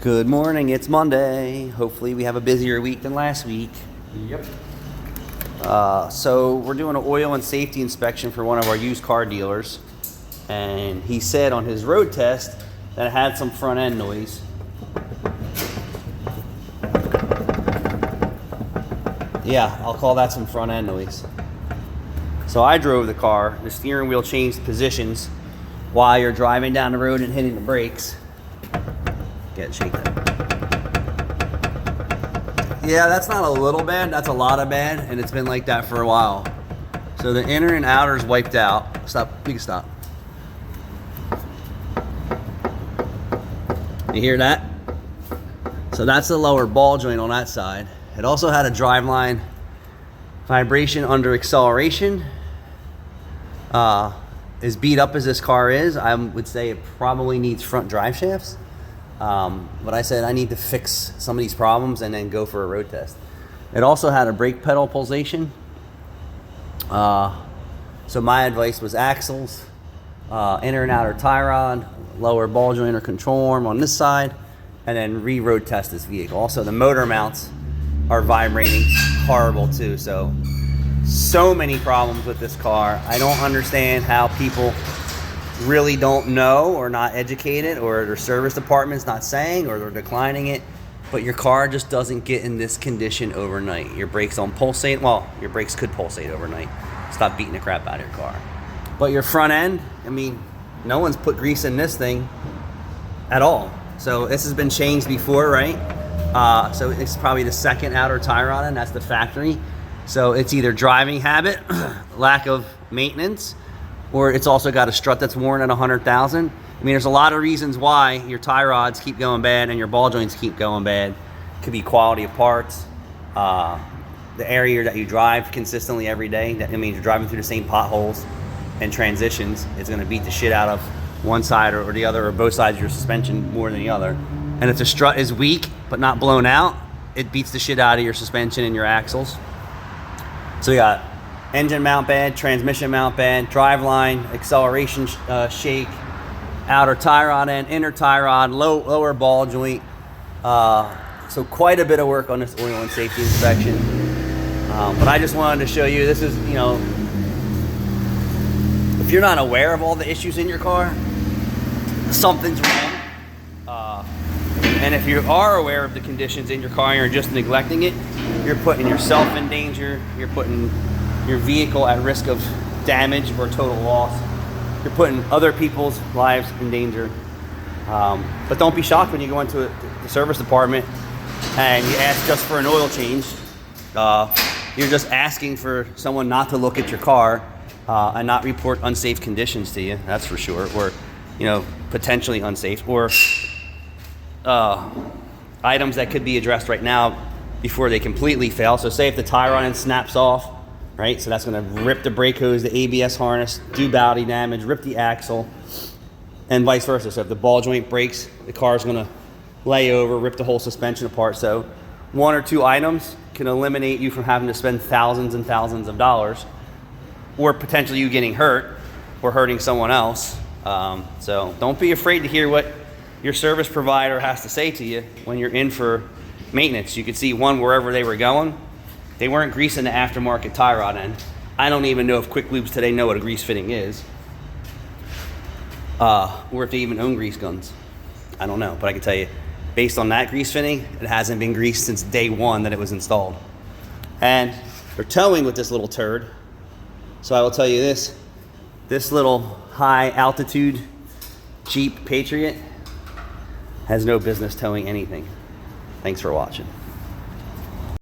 Good morning, it's Monday. Hopefully we have a busier week than last week. Yep. So we're doing an oil and safety inspection for one of our used car dealers. And he said on his road test that it had some front end noise. Yeah, I'll call that some front end noise. So I drove the car. The steering wheel changed positions while you're driving down the road and hitting the brakes. Shake that. Yeah, that's not a little bad, that's a lot of bad, and it's been like that for a while. So the inner and outer is wiped out. Stop, you can stop. You hear that? So that's the lower ball joint on that side. It also had a driveline vibration under acceleration. As beat up as this car is, I would say it probably needs front drive shafts. But I said I need to fix some of these problems and then go for a road test. It also had a brake pedal pulsation. So my advice was axles, inner and outer tie rod, lower ball joint or control arm on this side, and then re-road test this vehicle. Also, the motor mounts are vibrating horrible too. So many problems with this car. I don't understand how people really don't know or not educated, or their service department's not saying, or they're declining it, but your car just doesn't get in this condition overnight. Your brakes don't pulsate. Well, your brakes could pulsate overnight. Stop beating the crap out of your car. But your front end, I mean, no one's put grease in this thing at all. So this has been changed before, right? So it's probably the second outer tie rod, and that's the factory. So it's either driving habit, lack of maintenance, or it's also got a strut that's worn at 100,000. I mean, there's a lot of reasons why your tie rods keep going bad and your ball joints keep going bad. It could be quality of parts, the area that you drive consistently every day. That means you're driving through the same potholes and transitions. It's gonna beat the shit out of one side or the other, or both sides of your suspension more than the other. And if the strut is weak but not blown out, it beats the shit out of your suspension and your axles. So you got engine mount bad, transmission mount bad, driveline, acceleration shake, outer tie rod end, inner tie rod, lower ball joint. So quite a bit of work on this oil and safety inspection. But I just wanted to show you, this is, you know, if you're not aware of all the issues in your car, something's wrong. And if you are aware of the conditions in your car and you're just neglecting it, you're putting yourself in danger, you're putting your vehicle at risk of damage or total loss. You're putting other people's lives in danger. But don't be shocked when you go into the service department and you ask just for an oil change. You're just asking for someone not to look at your car and not report unsafe conditions to you, that's for sure. Or, you know, potentially unsafe, or items that could be addressed right now before they completely fail. So say if the tie rod end snaps off, right? So that's gonna rip the brake hose, the ABS harness, do body damage, rip the axle, and vice versa. So if the ball joint breaks, the car's gonna lay over, rip the whole suspension apart. So one or two items can eliminate you from having to spend thousands and thousands of dollars, or potentially you getting hurt or hurting someone else. So don't be afraid to hear what your service provider has to say to you when you're in for maintenance. You could see one wherever they were going, they weren't greasing the aftermarket tie rod end. I don't even know if Quick Lubes today know what a grease fitting is, or if they even own grease guns. I don't know, but I can tell you, based on that grease fitting, it hasn't been greased since day one that it was installed. And they're towing with this little turd. So I will tell you this little high altitude Jeep Patriot has no business towing anything. Thanks for watching.